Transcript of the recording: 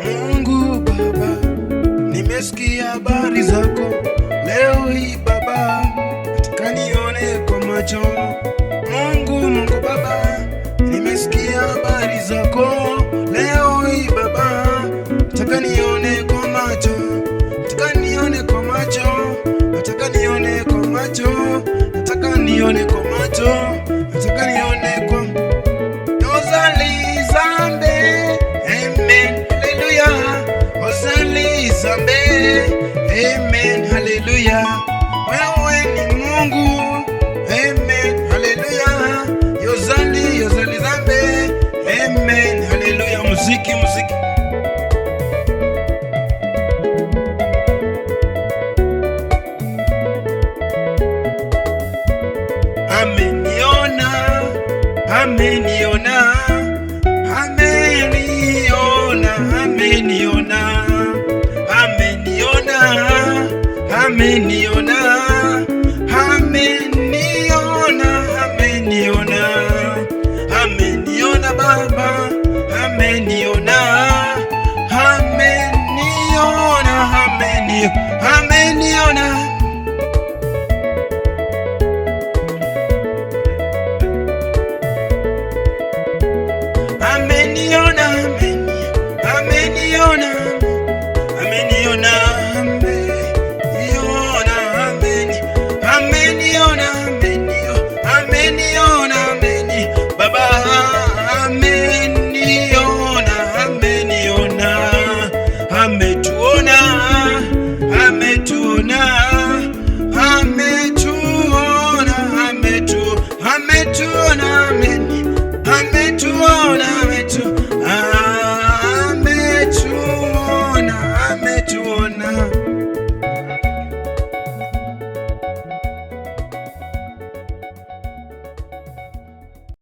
Mungu Baba, nimesikia habari zako leo hii Baba, nataka nione kwa macho. Mungu Baba, nimesikia habari zako leo hii Baba, nataka nione kwa macho, nataka nione kwa macho, nataka nione kwa macho, nataka nione kwa macho, nataka nione kwa Ozali Zambe, amen, hallelujah. Ozali Zambe, amen, hallelujah. Wewe ni Mungu, amen, hallelujah. Ozali Zambe, amen, hallelujah. Muziki. Ameniona